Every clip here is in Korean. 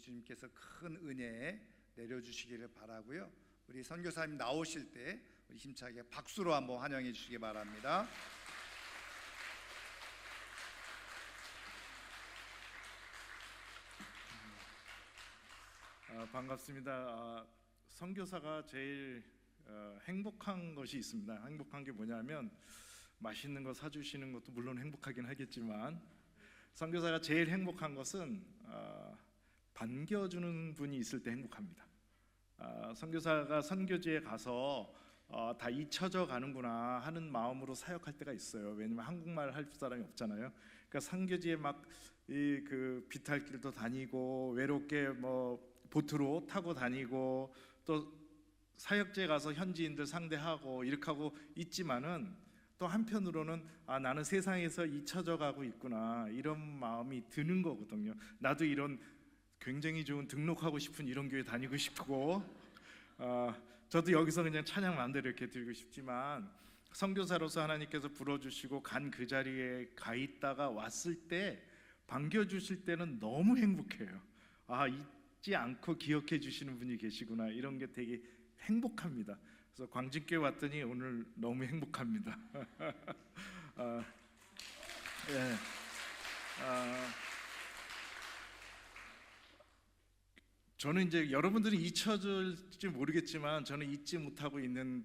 주님께서 큰 은혜 내려주시기를 바라고요. 우리 선교사님 나오실 때 우리 힘차게 박수로 한번 환영해 주시기 바랍니다. 반갑습니다. 선교사가 제일 행복한 것이 있습니다. 행복한 게 뭐냐면 맛있는 거 사주시는 것도 물론 행복하긴 하겠지만 선교사가 제일 행복한 것은 반겨주는 분이 있을 때 행복합니다. 선교사가 선교지에 가서 다 잊혀져 가는구나 하는 마음으로 사역할 때가 있어요. 왜냐면 한국말 할 사람이 없잖아요. 그러니까 선교지에 막 그 비탈길도 다니고 외롭게 보트로 타고 다니고 또 사역지에 가서 현지인들 상대하고 이렇게 하고 있지만은 또 한편으로는 나는 세상에서 잊혀져 가고 있구나 이런 마음이 드는 거거든요. 나도 이런 굉장히 좋은 등록하고 싶은 이런 교회 다니고 싶고 저도 여기서 그냥 찬양 마음대로 이렇게 드리고 싶지만 선교사로서 하나님께서 불러주시고 간 그 자리에 가 있다가 왔을 때 반겨주실 때는 너무 행복해요. 잊지 않고 기억해 주시는 분이 계시구나 이런 게 되게 행복합니다. 그래서 광진교회 왔더니 오늘 너무 행복합니다. 예. 저는 이제 여러분들이 잊혀질지 모르겠지만 저는 잊지 못하고 있는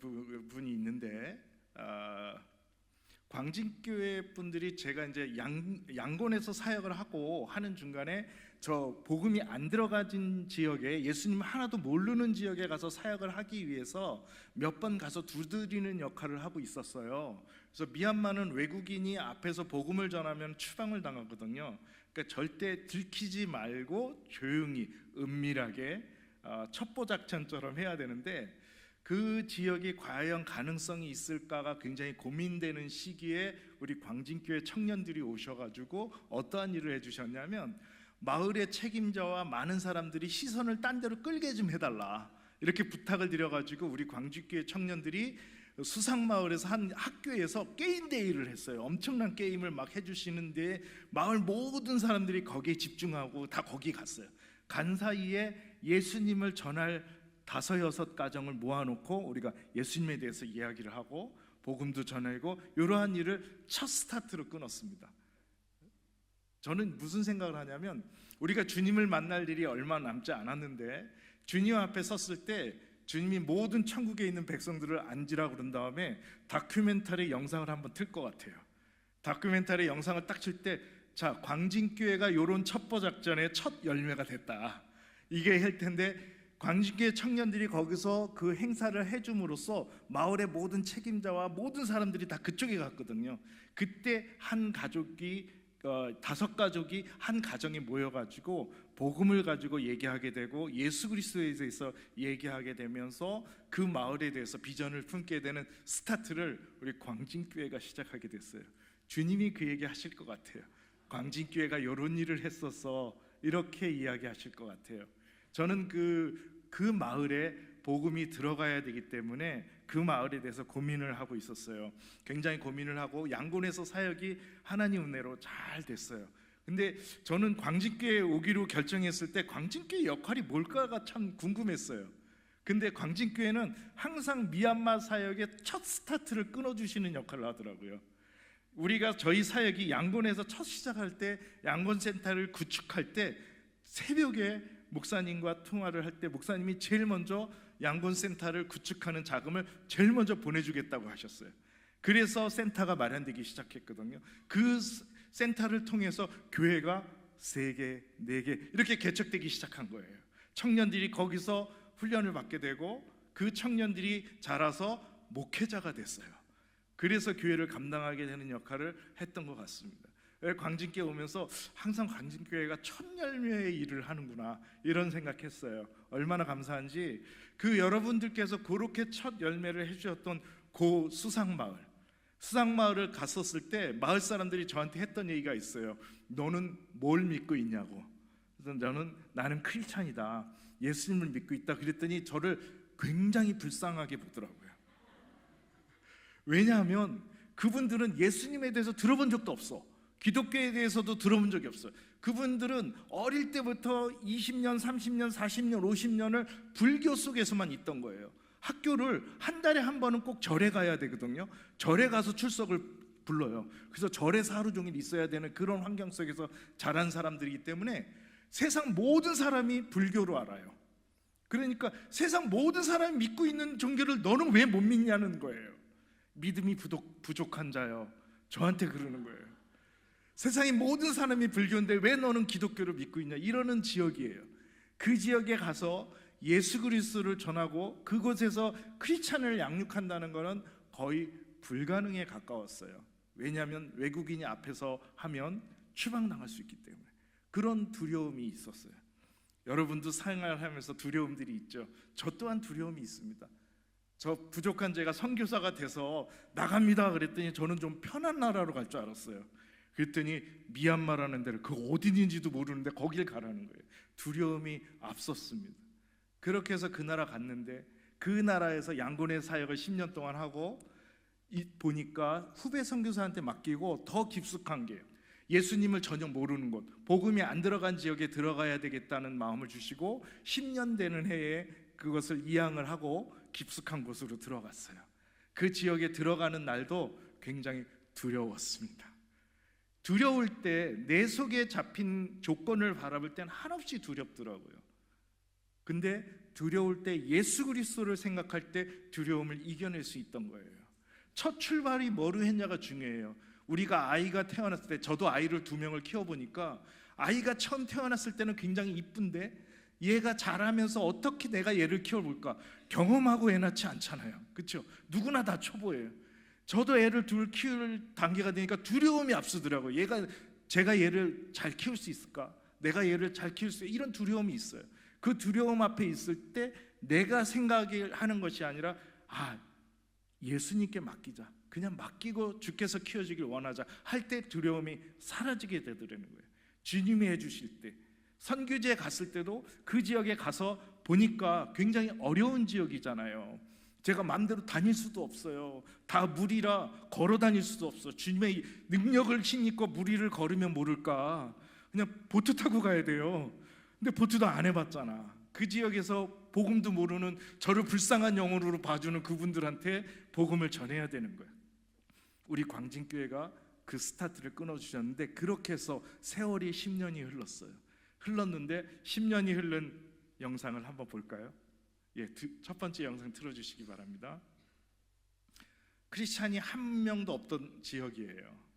분이 있는데 광진교회 분들이 제가 이제 양곤에서 사역을 하고 하는 중간에 저 복음이 안 들어가진 지역에 예수님 하나도 모르는 지역에 가서 사역을 하기 위해서 몇 번 가서 두드리는 역할을 하고 있었어요. 그래서 미얀마는 외국인이 앞에서 복음을 전하면 추방을 당하거든요. 그러니까 절대 들키지 말고 조용히 은밀하게 첩보 작전처럼 해야 되는데 그 지역이 과연 가능성이 있을까가 굉장히 고민되는 시기에 우리 광진교회 청년들이 오셔가지고 어떠한 일을 해주셨냐면 마을의 책임자와 많은 사람들이 시선을 딴 데로 끌게 좀 해달라 이렇게 부탁을 드려가지고 우리 광진교회 청년들이 수상마을에서 한 학교에서 게임 데이를 했어요. 엄청난 게임을 막 해주시는데 마을 모든 사람들이 거기에 집중하고 다 거기 갔어요. 간 사이에 예수님을 전할 5-6 가정을 모아놓고 우리가 예수님에 대해서 이야기를 하고 복음도 전하고 이러한 일을 첫 스타트로 끊었습니다. 저는 무슨 생각을 하냐면 우리가 주님을 만날 일이 얼마 남지 않았는데 주님 앞에 섰을 때 주님이 모든 천국에 있는 백성들을 앉으라고 그런 다음에 다큐멘터리 영상을 한번 틀 것 같아요. 다큐멘터리 영상을 딱 칠 때 자, 광진교회가 이런 첩보 작전의 첫 열매가 됐다 이게 할 텐데 광진교회 청년들이 거기서 그 행사를 해줌으로써 마을의 모든 책임자와 모든 사람들이 다 그쪽에 갔거든요. 그때 한 가족이 5가족이 한 가정에 모여가지고 복음을 가지고 얘기하게 되고 예수 그리스도에 대해서 얘기하게 되면서 그 마을에 대해서 비전을 품게 되는 스타트를 우리 광진교회가 시작하게 됐어요. 주님이 그 얘기 하실 것 같아요. 광진교회가 이런 일을 했어서 이렇게 이야기하실 것 같아요. 저는 그 마을에 복음이 들어가야 되기 때문에 그 마을에 대해서 고민을 하고 있었어요. 굉장히 고민을 하고 양곤에서 사역이 하나님 은혜로 잘 됐어요. 근데 저는 광진교회에 오기로 결정했을 때 광진교회 역할이 뭘까가 참 궁금했어요. 근데 광진교회는 항상 미얀마 사역의 첫 스타트를 끊어주시는 역할을 하더라고요. 우리가 저희 사역이 양곤에서 첫 시작할 때 양곤센터를 구축할 때 새벽에 목사님과 통화를 할 때 목사님이 제일 먼저 양곤센터를 구축하는 자금을 제일 먼저 보내주겠다고 하셨어요. 그래서 센터가 마련되기 시작했거든요. 그 센터를 통해서 교회가 3개, 4개 이렇게 개척되기 시작한 거예요. 청년들이 거기서 훈련을 받게 되고 그 청년들이 자라서 목회자가 됐어요. 그래서 교회를 감당하게 되는 역할을 했던 것 같습니다. 광진교회 오면서 항상 광진교회가 첫 열매의 일을 하는구나 이런 생각했어요. 얼마나 감사한지 그 여러분들께서 그렇게 첫 열매를 해주셨던 그 수상마을을 갔었을 때 마을 사람들이 저한테 했던 얘기가 있어요. 너는 뭘 믿고 있냐고. 그래서 나는 크리스찬이다, 예수님을 믿고 있다 그랬더니 저를 굉장히 불쌍하게 보더라고요. 왜냐하면 그분들은 예수님에 대해서 들어본 적도 없어. 기독교에 대해서도 들어본 적이 없어요. 그분들은 어릴 때부터 20년, 30년, 40년, 50년을 불교 속에서만 있던 거예요. 학교를 한 달에 한 번은 꼭 절에 가야 되거든요. 절에 가서 출석을 불러요. 그래서 절에서 하루 종일 있어야 되는 그런 환경 속에서 자란 사람들이기 때문에 세상 모든 사람이 불교로 알아요. 그러니까 세상 모든 사람이 믿고 있는 종교를 너는 왜 못 믿냐는 거예요. 믿음이 부족한 자요, 저한테 그러는 거예요. 세상의 모든 사람이 불교인데 왜 너는 기독교를 믿고 있냐, 이러는 지역이에요. 그 지역에 가서 예수 그리스도를 전하고 그곳에서 크리스찬을 양육한다는 것은 거의 불가능에 가까웠어요. 왜냐하면 외국인이 앞에서 하면 추방당할 수 있기 때문에. 그런 두려움이 있었어요. 여러분도 생활하면서 두려움들이 있죠. 저 또한 두려움이 있습니다. 저 부족한 제가 선교사가 돼서 나갑니다 그랬더니 저는 좀 편한 나라로 갈 줄 알았어요. 그랬더니 미얀마라는 데를, 그 어디인지도 모르는데 거길 가라는 거예요. 두려움이 앞섰습니다. 그렇게 해서 그 나라 갔는데 그 나라에서 양곤의 사역을 10년 동안 하고 보니까 후배 선교사한테 맡기고 더 깊숙한 게 예수님을 전혀 모르는 곳, 복음이 안 들어간 지역에 들어가야 되겠다는 마음을 주시고 10년 되는 해에 그것을 이양을 하고 깊숙한 곳으로 들어갔어요. 그 지역에 들어가는 날도 굉장히 두려웠습니다. 두려울 때 내 속에 잡힌 조건을 바라볼 땐 한없이 두렵더라고요. 근데 두려울 때 예수 그리스도를 생각할 때 두려움을 이겨낼 수 있던 거예요. 첫 출발이 뭐로 했냐가 중요해요. 우리가 아이가 태어났을 때, 저도 아이를 2명을 키워보니까 아이가 처음 태어났을 때는 굉장히 이쁜데 얘가 자라면서 어떻게 내가 얘를 키워볼까 경험하고 애 낳지 않잖아요. 그렇죠? 누구나 다 초보예요. 저도 애를 둘 키울 단계가 되니까 두려움이 앞서더라고요. 제가 얘를 잘 키울 수 있을까? 내가 얘를 잘 키울 수 있을까? 이런 두려움이 있어요. 그 두려움 앞에 있을 때 내가 생각하는 것이 아니라 예수님께 맡기자, 그냥 맡기고 주께서 키워주길 원하자 할 때 두려움이 사라지게 되더라는 거예요. 주님이 해주실 때, 선교지에 갔을 때도 그 지역에 가서 보니까 굉장히 어려운 지역이잖아요. 제가 마음대로 다닐 수도 없어요. 다 물이라 걸어 다닐 수도 없어. 주님의 능력을 힘입고 무리를 걸으면 모를까, 그냥 보트 타고 가야 돼요. 근데 보트도 안 해봤잖아. 그 지역에서 복음도 모르는 저를 불쌍한 영혼으로 봐주는 그분들한테 복음을 전해야 되는 거예요. 우리 광진교회가 그 스타트를 끊어주셨는데 그렇게 해서 세월이 10년이 흘렀는데 10년이 흐른 영상을 한번 볼까요? 첫 번째 영상 틀어주시기 바랍니다. 크리스찬이 한 명도 없던 지역이에요.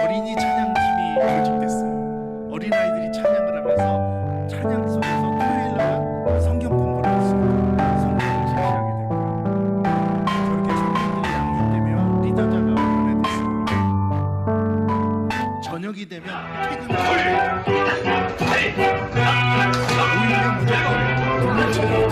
어린이 찬양팀이 조직됐어요. 어린아이들이 찬양을 하면서 찬양 속에서 토요일날 성경 공부를 했습니다. 성경을 제시하게 됐고요. 저렇게 청년들이 양육되며 리더자가 보내됐어요. 저녁이 되면 퇴근을 오히려 무조건 동네처럼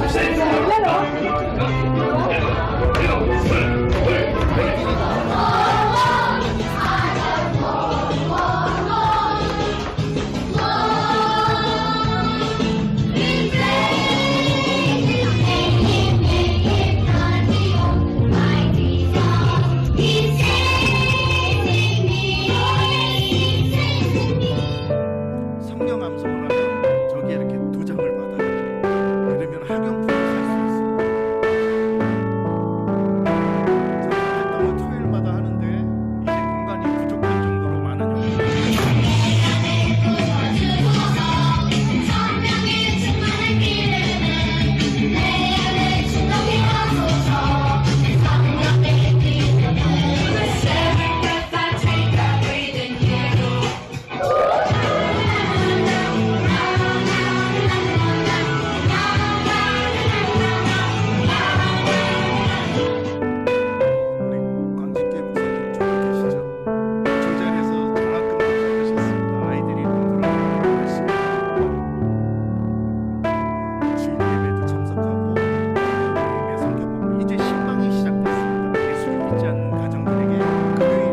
성경 암송을 하면 저기에 이렇게 도장을 받아요. 그러면 학용품을 살 수 있어요. 제가 활동을 토요일마다 하는데 이제 공간이 부족할 정도로 많은 영혼들이 우리 광진교회 목사님 저기 계시죠? 저 자리에서 장학금도 받으셨습니다. 아이들이 공부를 열심히 하고 주일 예배도 참석하고 모임에 섬겨보고 이제 신방이 시작됐습니다. 예수를 믿지 않는 가정들에게 금요일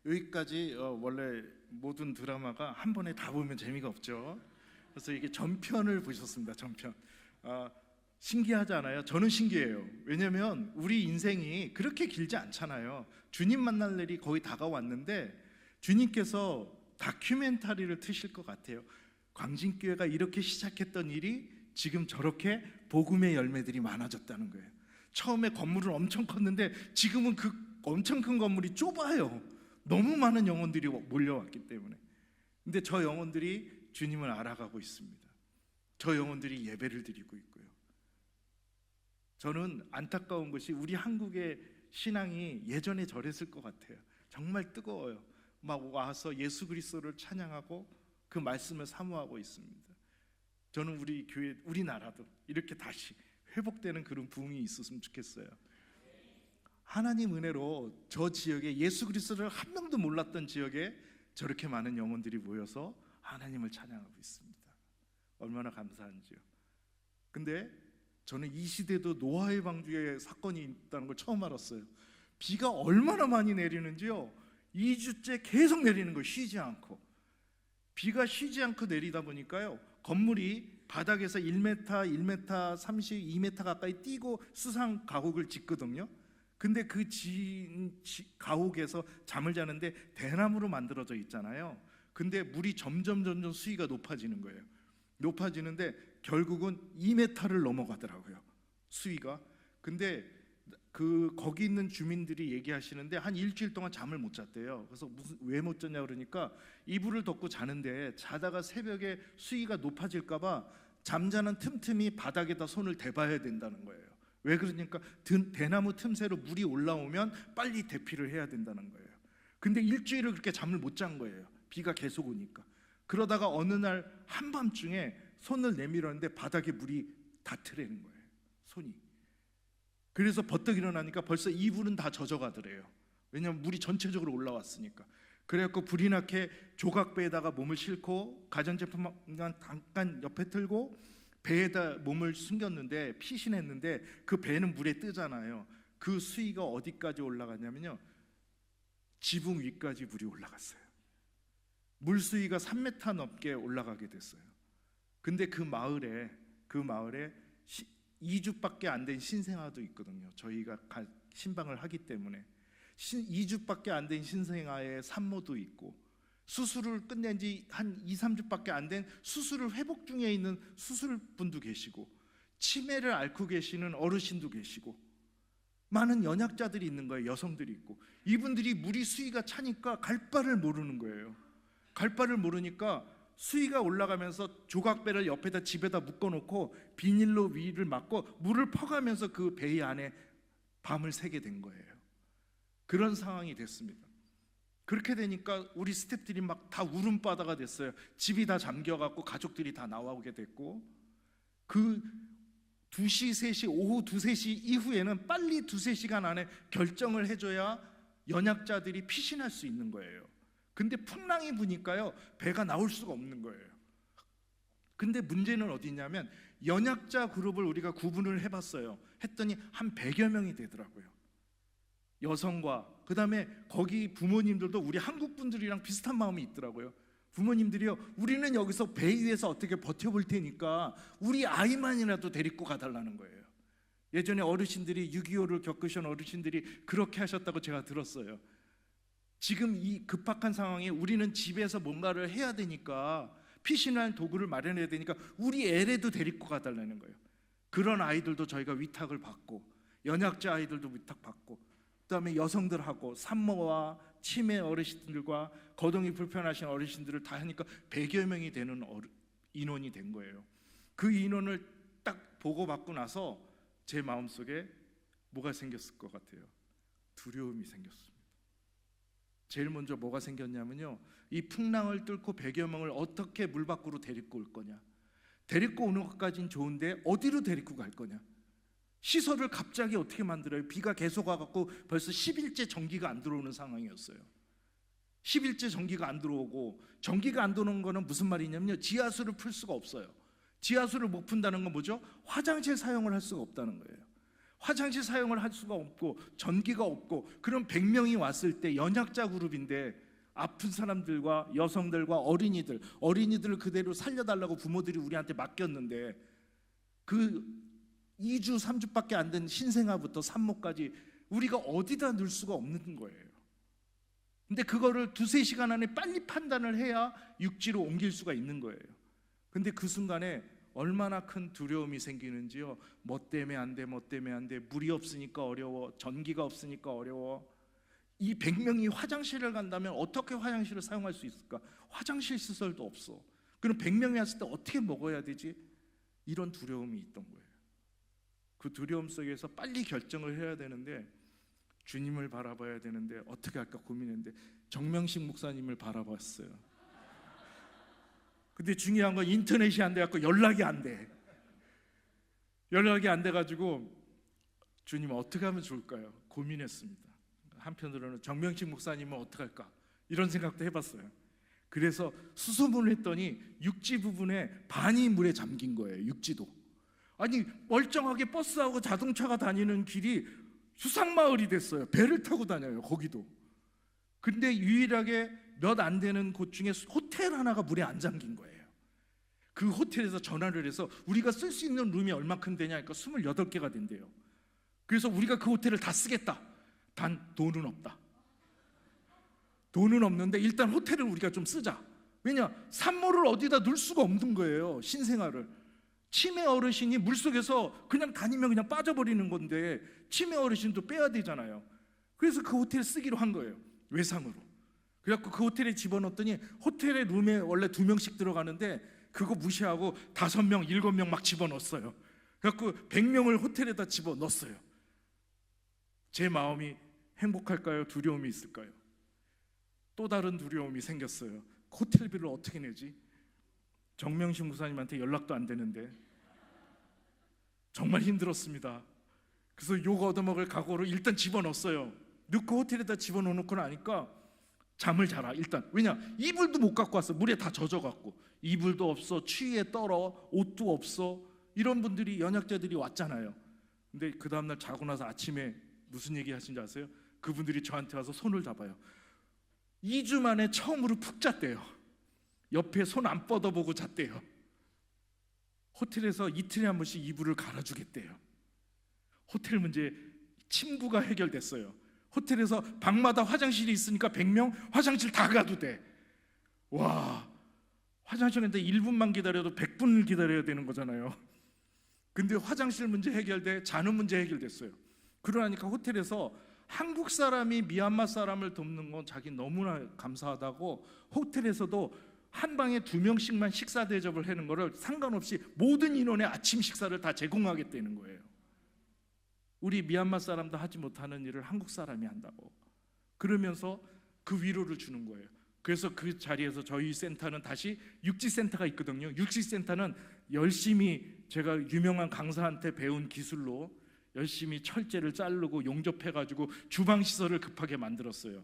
여기까지 원래 모든 드라마가 한 번에 다 보면 재미가 없죠. 그래서 이게 전편을 보셨습니다. 전편. 신기하지 않아요? 저는 신기해요. 왜냐하면 우리 인생이 그렇게 길지 않잖아요. 주님 만날 날이 거의 다가왔는데 주님께서 다큐멘터리를 트실 것 같아요. 광진교회가 이렇게 시작했던 일이 지금 저렇게 복음의 열매들이 많아졌다는 거예요. 처음에 건물은 엄청 컸는데 지금은 그 엄청 큰 건물이 좁아요. 너무 많은 영혼들이 몰려왔기 때문에. 근데 저 영혼들이 주님을 알아가고 있습니다. 저 영혼들이 예배를 드리고 있고요. 저는 안타까운 것이 우리 한국의 신앙이 예전에 저랬을 것 같아요. 정말 뜨거워요. 막 와서 예수 그리스도를 찬양하고 그 말씀을 사모하고 있습니다. 저는 우리 교회, 우리나라도 이렇게 다시 회복되는 그런 부흥이 있었으면 좋겠어요. 하나님 은혜로 저 지역에 예수 그리스도를 한 명도 몰랐던 지역에 저렇게 많은 영혼들이 모여서 하나님을 찬양하고 있습니다. 얼마나 감사한지요. 근데 저는 이 시대도 노아의 방주에 사건이 있다는 걸 처음 알았어요. 비가 얼마나 많이 내리는지요. 2주째 계속 내리는 거예요. 쉬지 않고. 비가 쉬지 않고 내리다 보니까요, 건물이 바닥에서 1m, 1m 30, 2m 가까이 뛰고 수상 가옥을 짓거든요. 근데 그 가옥에서 잠을 자는데 대나무로 만들어져 있잖아요. 근데 물이 점점 수위가 높아지는 거예요. 높아지는데 결국은 2m를 넘어가더라고요, 수위가. 근데 거기 있는 주민들이 얘기하시는데 한 일주일 동안 잠을 못 잤대요. 그래서 왜 못 잤냐 그러니까 이불을 덮고 자는데 자다가 새벽에 수위가 높아질까 봐 잠자는 틈틈이 바닥에다 손을 대봐야 된다는 거예요. 왜 그러니까 대나무 틈새로 물이 올라오면 빨리 대피를 해야 된다는 거예요. 근데 일주일을 그렇게 잠을 못 잔 거예요. 비가 계속 오니까. 그러다가 어느 날 한밤중에 손을 내밀었는데 바닥에 물이 닿더라는 거예요, 손이. 그래서 버떡 일어나니까 벌써 이불은 다 젖어가더래요. 왜냐하면 물이 전체적으로 올라왔으니까. 그래갖고 불이 나게 조각배에다가 몸을 싣고 가전제품만 잠깐 옆에 틀고 배에다 몸을 숨겼는데 피신했는데 그 배는 물에 뜨잖아요. 그 수위가 어디까지 올라갔냐면요, 지붕 위까지 물이 올라갔어요. 물 수위가 3m 넘게 올라가게 됐어요. 근데 그 마을에 2주밖에 안 된 신생아도 있거든요. 저희가 신방을 하기 때문에 2주밖에 안 된 신생아의 산모도 있고, 수술을 끝낸 지 한 2, 3주밖에 안 된 수술을 회복 중에 있는 수술분도 계시고, 치매를 앓고 계시는 어르신도 계시고, 많은 연약자들이 있는 거예요. 여성들이 있고. 이분들이 물이 수위가 차니까 갈 바를 모르는 거예요. 갈 바를 모르니까 수위가 올라가면서 조각배를 옆에다 집에다 묶어놓고 비닐로 위를 막고 물을 퍼가면서 그 배 안에 밤을 새게 된 거예요. 그런 상황이 됐습니다. 그렇게 되니까 우리 스태프들이 막 다 울음바다가 됐어요. 집이 다 잠겨갖고 가족들이 다 나오게 됐고, 그 2시, 3시, 오후 2, 3시 이후에는 빨리 2, 3시간 안에 결정을 해줘야 연약자들이 피신할 수 있는 거예요. 근데 풍랑이 부니까요, 배가 나올 수가 없는 거예요. 근데 문제는 어디 있냐면 연약자 그룹을 우리가 구분을 해봤어요. 했더니 한 100여 명이 되더라고요. 여성과 그다음에 거기 부모님들도 우리 한국 분들이랑 비슷한 마음이 있더라고요. 부모님들이요, 우리는 여기서 배 위에서 어떻게 버텨볼 테니까 우리 아이만이라도 데리고 가달라는 거예요. 예전에 어르신들이 6.25를 겪으신 어르신들이 그렇게 하셨다고 제가 들었어요. 지금 이 급박한 상황에 우리는 집에서 뭔가를 해야 되니까 피신할 도구를 마련해야 되니까 우리 애라도 데리고 가달라는 거예요. 그런 아이들도 저희가 위탁을 받고, 연약자 아이들도 위탁받고, 그다음에 여성들하고 산모와 치매 어르신들과 거동이 불편하신 어르신들을 다 하니까 100여 명이 되는 인원이 된 거예요. 그 인원을 딱 보고받고 나서 제 마음속에 뭐가 생겼을 것 같아요? 두려움이 생겼습니다. 제일 먼저 뭐가 생겼냐면요, 이 풍랑을 뚫고 100여 명을 어떻게 물 밖으로 데리고 올 거냐, 데리고 오는 것까지는 좋은데 어디로 데리고 갈 거냐, 시설을 갑자기 어떻게 만들어요? 비가 계속 와갖고 벌써 10일째 전기가 안 들어오는 상황이었어요. 10일째 전기가 안 들어오고, 전기가 안 들어오는 거는 무슨 말이냐면요, 지하수를 풀 수가 없어요. 지하수를 못 푼다는 건 뭐죠? 화장실 사용을 할 수가 없다는 거예요. 화장실 사용을 할 수가 없고 전기가 없고, 그럼 100명이 왔을 때 연약자 그룹인데 아픈 사람들과 여성들과 어린이들을 그대로 살려달라고 부모들이 우리한테 맡겼는데, 그 2주 3주밖에 안 된 신생아부터 산모까지 우리가 어디다 넣을 수가 없는 거예요. 근데 그거를 2-3시간 안에 빨리 판단을 해야 육지로 옮길 수가 있는 거예요. 근데 그 순간에 얼마나 큰 두려움이 생기는지요. 뭐 때문에 안 돼, 뭐 때문에 안 돼, 물이 없으니까 어려워, 전기가 없으니까 어려워. 이 100명이 화장실을 간다면 어떻게 화장실을 사용할 수 있을까? 화장실 시설도 없어. 그럼 100명이 왔을 때 어떻게 먹어야 되지? 이런 두려움이 있던 거예요. 그 두려움 속에서 빨리 결정을 해야 되는데, 주님을 바라봐야 되는데 어떻게 할까 고민했는데 정명식 목사님을 바라봤어요. 근데 중요한 건 인터넷이 안 돼갖고 연락이 안 돼. 연락이 안 돼가지고 주님 어떻게 하면 좋을까요? 고민했습니다. 한편으로는 정명식 목사님은 어떻게 할까? 이런 생각도 해봤어요. 그래서 수소문을 했더니 육지 부분에 반이 물에 잠긴 거예요. 육지도. 아니 멀쩡하게 버스하고 자동차가 다니는 길이 수상마을이 됐어요. 배를 타고 다녀요. 거기도. 근데 유일하게 몇 안 되는 곳 중에 호텔 하나가 물에 안 잠긴 거예요. 그 호텔에서 전화를 해서 우리가 쓸 수 있는 룸이 얼마큼 되냐 하니까 28개가 된대요. 그래서 우리가 그 호텔을 다 쓰겠다. 단 돈은 없다. 돈은 없는데 일단 호텔을 우리가 좀 쓰자. 왜냐? 산모를 어디다 넣을 수가 없는 거예요. 신생아를. 치매 어르신이 물속에서 그냥 다니면 그냥 빠져버리는 건데 치매 어르신도 빼야 되잖아요. 그래서 그 호텔 쓰기로 한 거예요. 외상으로. 그래갖고 그 호텔에 집어넣었더니 호텔의 룸에 원래 2명씩 들어가는데 그거 무시하고 5명, 7명 막 집어넣었어요. 그래갖고 100명을 호텔에다 집어넣었어요. 제 마음이 행복할까요? 두려움이 있을까요? 또 다른 두려움이 생겼어요. 호텔비를 어떻게 내지? 정명식 목사님한테 연락도 안 되는데 정말 힘들었습니다. 그래서 욕 얻어먹을 각오로 일단 집어넣었어요. 넣고 호텔에다 집어넣고 나니까 잠을 자라. 일단 왜냐? 이불도 못 갖고 왔어. 물에 다 젖어갖고. 이불도 없어, 추위에 떨어, 옷도 없어. 이런 분들이, 연약자들이 왔잖아요. 근데 그 다음날 자고 나서 아침에 무슨 얘기 하신지 아세요? 그분들이 저한테 와서 손을 잡아요. 2주 만에 처음으로 푹 잤대요. 옆에 손 안 뻗어보고 잤대요. 호텔에서 이틀에 한 번씩 이불을 갈아주겠대요. 호텔 문제 침구가 해결됐어요. 호텔에서 방마다 화장실이 있으니까 100명 화장실 다 가도 돼. 와, 화장실인데 1분만 기다려도 100분을 기다려야 되는 거잖아요. 근데 화장실 문제 해결돼, 자는 문제 해결됐어요. 그러니까 호텔에서 한국 사람이 미얀마 사람을 돕는 건 자기 너무나 감사하다고 호텔에서도 한 방에 2명씩만 식사 대접을 하는 거를 상관없이 모든 인원의 아침 식사를 다 제공하겠다는 거예요. 우리 미얀마 사람도 하지 못하는 일을 한국 사람이 한다고. 그러면서 그 위로를 주는 거예요. 그래서 그 자리에서 저희 센터는 다시 육지센터가 있거든요. 육지센터는 열심히 제가 유명한 강사한테 배운 기술로 열심히 철제를 자르고 용접해가지고 주방시설을 급하게 만들었어요.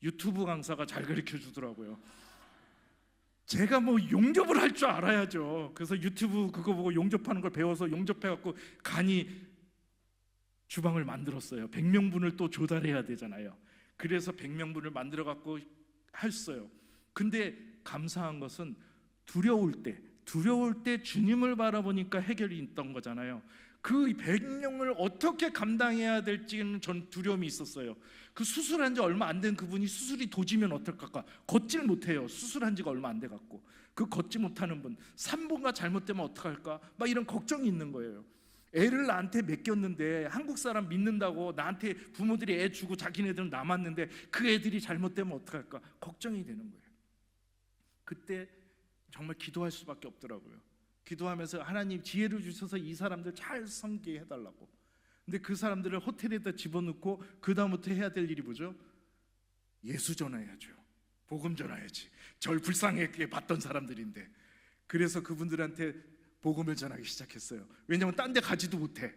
유튜브 강사가 잘 가르쳐 주더라고요. 제가 뭐 용접을 할 줄 알아야죠. 그래서 유튜브 그거 보고 용접하는 걸 배워서 용접해갖고 간이 주방을 만들었어요. 100명분을 또 조달해야 되잖아요. 그래서 100명분을 만들어갖고 했어요. 근데 감사한 것은 두려울 때 주님을 바라보니까 해결이 있던 거잖아요. 그 100명을 어떻게 감당해야 될지는 전 두려움이 있었어요. 그 수술한 지 얼마 안 된 그분이 수술이 도지면 어떨까? 걷질 못해요. 수술한 지가 얼마 안 돼 갖고. 그 걷지 못하는 분, 산부가 잘못되면 어떡할까? 막 이런 걱정이 있는 거예요. 애를 나한테 맡겼는데 한국 사람 믿는다고 나한테 부모들이 애 주고 자기네들은 남았는데 그 애들이 잘못되면 어떡할까? 걱정이 되는 거예요. 그때 정말 기도할 수밖에 없더라고요. 기도하면서 하나님 지혜를 주셔서 이 사람들 잘 섬기게 해달라고. 근데 그 사람들을 호텔에다 집어넣고 그 다음부터 해야 될 일이 뭐죠? 예수 전해야죠. 복음 전해야지. 절 불쌍하게 봤던 사람들인데. 그래서 그분들한테 복음을 전하기 시작했어요. 왜냐하면 딴 데 가지도 못해.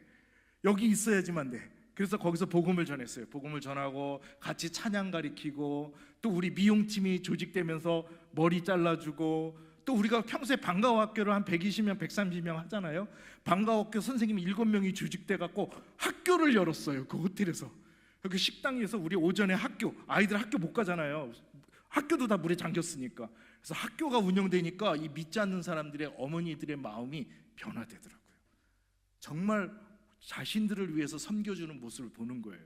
여기 있어야지만 돼. 그래서 거기서 복음을 전했어요. 복음을 전하고 같이 찬양 가리키고, 또 우리 미용팀이 조직되면서 머리 잘라주고, 또 우리가 평소에 방과학교를 한 120명, 130명 하잖아요. 방과학교 선생님이 7명이 조직돼 갖고 학교를 열었어요. 그 호텔에서. 그 식당에서 우리 오전에 아이들 학교 못 가잖아요. 학교도 다 물에 잠겼으니까. 그래서 학교가 운영되니까 이 믿지 않는 사람들의 어머니들의 마음이 변화되더라고요. 정말 자신들을 위해서 섬겨주는 모습을 보는 거예요.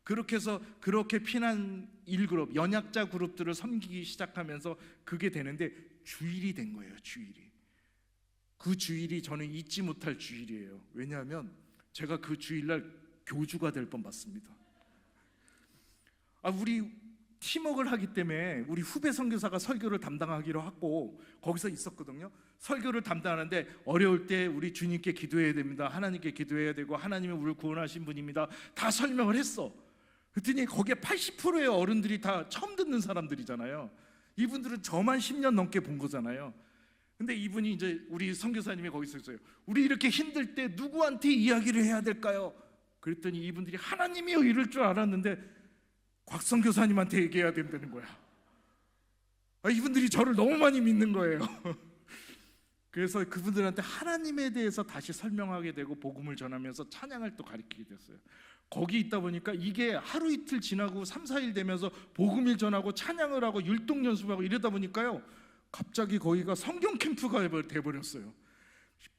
그렇게 해서 그렇게 피난 1그룹, 연약자 그룹들을 섬기기 시작하면서 그게 되는데 주일이 된 거예요. 주일이. 그 주일이 저는 잊지 못할 주일이에요. 왜냐하면 제가 그 주일날 교주가 될 뻔봤습니다. 우리 팀워크를 하기 때문에 우리 후배 선교사가 설교를 담당하기로 하고 거기서 있었거든요. 설교를 담당하는데 어려울 때 우리 주님께 기도해야 됩니다. 하나님께 기도해야 되고 하나님이 우리를 구원하신 분입니다. 다 설명을 했어. 그랬더니 거기에 80%의 어른들이 다 처음 듣는 사람들이잖아요. 이분들은 저만 10년 넘게 본 거잖아요. 근데 이분이 이제 우리 선교사님이 거기서 있어요. 우리 이렇게 힘들 때 누구한테 이야기를 해야 될까요? 그랬더니 이분들이 하나님이요 이럴 줄 알았는데 곽 선교사님한테 얘기해야 된다는 거야. 이분들이 저를 너무 많이 믿는 거예요. 그래서 그분들한테 하나님에 대해서 다시 설명하게 되고 복음을 전하면서 찬양을 또 가르치게 됐어요. 거기 있다 보니까 이게 하루 이틀 지나고 3, 4일 되면서 복음을 전하고 찬양을 하고 율동 연습하고 이러다 보니까요, 갑자기 거기가 성경 캠프가 돼버렸어요.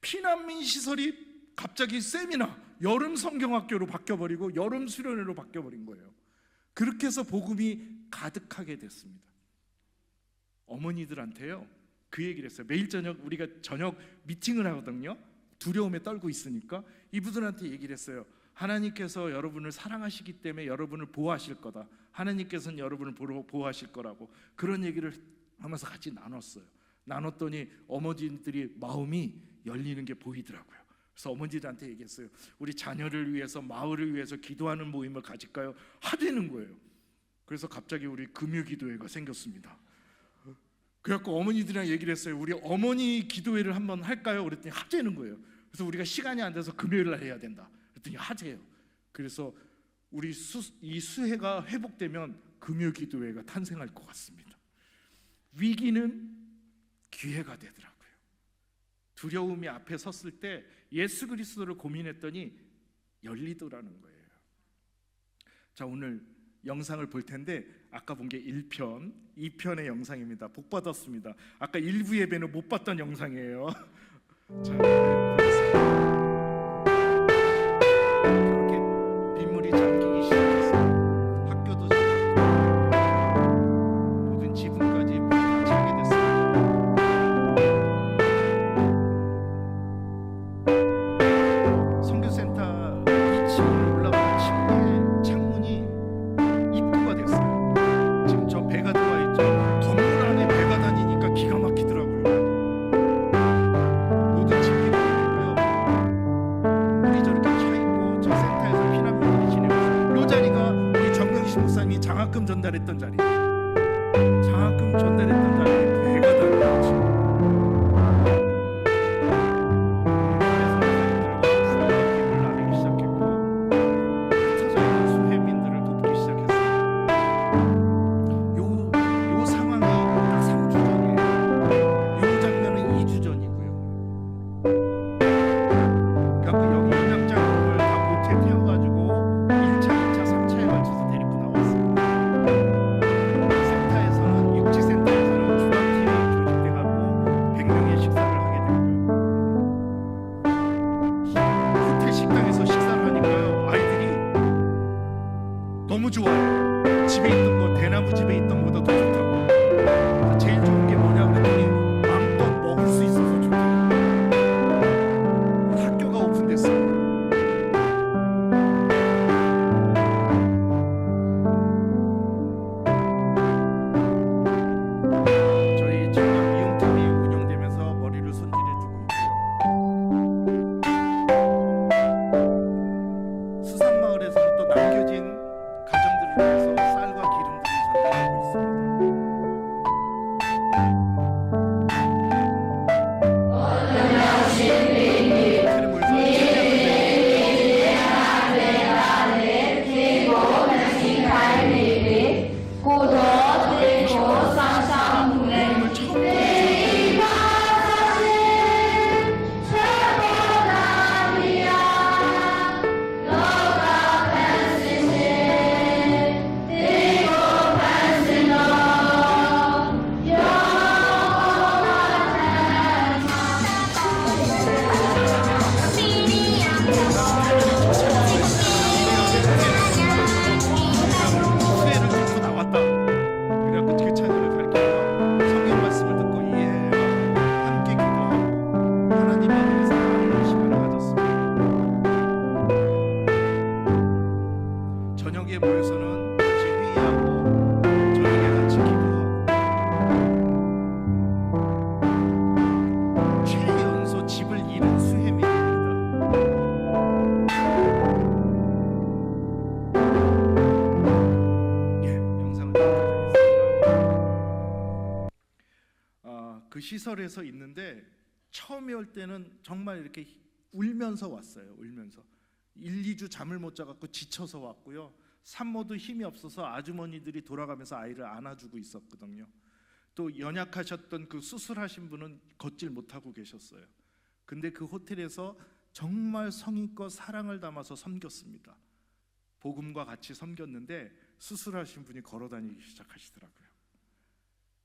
피난민 시설이 갑자기 세미나, 여름 성경학교로 바뀌어버리고 여름 수련회로 바뀌어버린 거예요. 그렇게 해서 복음이 가득하게 됐습니다. 어머니들한테요 그 얘기를 했어요. 매일 저녁 우리가 저녁 미팅을 하거든요. 두려움에 떨고 있으니까 이분들한테 얘기를 했어요. 하나님께서 여러분을 사랑하시기 때문에 여러분을 보호하실 거다. 하나님께서는 여러분을 보호하실 거라고 그런 얘기를 하면서 같이 나눴더니 어머니들이 마음이 열리는 게 보이더라고요. 그래서 어머니들한테 얘기했어요. 우리 자녀를 위해서 마을을 위해서 기도하는 모임을 가질까요? 하되는 거예요. 그래서 갑자기 우리 금요기도회가 생겼습니다. 그래갖고 어머니들이랑 얘기를 했어요. 우리 어머니 기도회를 한번 할까요? 그랬더니 하자는 거예요. 그래서 우리가 시간이 안 돼서 금요일 날 해야 된다. 그랬더니 하재요. 그래서 우리 이 수혜가 회복되면 금요기도회가 탄생할 것 같습니다. 위기는 기회가 되더라고요. 두려움이 앞에 섰을 때 예수 그리스도를 고민했더니 열리더라는 거예요. 자, 오늘 영상을 볼 텐데 아까 본 게 1편, 2편의 영상입니다. 복 받았습니다. 아까 1부 예배는 못 봤던 영상이에요. 자, 보겠습니다. 그렇게 빗물이 잠기기 시작했어요. 학교도 잠겼고 모든 지붕까지 물이 차게 됐습니다. 선교센터 2층으로 올라가는 층의 창문이 입구가 됐어요. 지금 저 배가 들어와 있죠. 건물 안에 배가 다니니까 기가 막히더라고요. 모든 집이 보이고요. 물이 저렇게 차 있고 저 센터에서 피난민들이 지내고 있어요. 이 자리가 우리 정명식 목사님이 장학금 전달했던 자리. 장학금 전달했던 자리에 배가 다니고 지금. 요 상황이 딱 3주 전이에요. 너무 좋아요. 집에 있던 거, 대나무 집에 있던 거보다 더 좋다고. 그래서 제일 좋은 게 뭐냐 그랬더니 마음껏 먹을 수 있어서 좋다고. 학교가 오픈됐어요. 저희 청년 미용팀이 운영되면서 머리를 손질해주고 있고요. 수산마을에서는 또 남겨진 가정들을 위해서 쌀과 기름들을 전달하고 있습니다. 수혜를 듣고 나왔다. 그래갖고 그 찬양을 가르치며 성경 말씀을 듣고 이해하고 함께 기도하고 하나님의 은혜를 사랑하는 시간을 가졌습니다. 저녁에 모여서는 같이 회의하고 저녁에 같이 기도하고 최연소 집을 잃은 수혜민입니다. 영상을 부탁드리겠습니다. 그 시설에서 있는데 처음에 올 때는 정말 이렇게 울면서 왔어요. 울면서 1, 2주 잠을 못 자갖고 지쳐서 왔고요. 산모도 힘이 없어서 아주머니들이 돌아가면서 아이를 안아주고 있었거든요. 또 연약하셨던 그 수술하신 분은 걷질 못하고 계셨어요. 근데 그 호텔에서 정말 성의껏 사랑을 담아서 섬겼습니다. 복음과 같이 섬겼는데 수술하신 분이 걸어다니기 시작하시더라고요.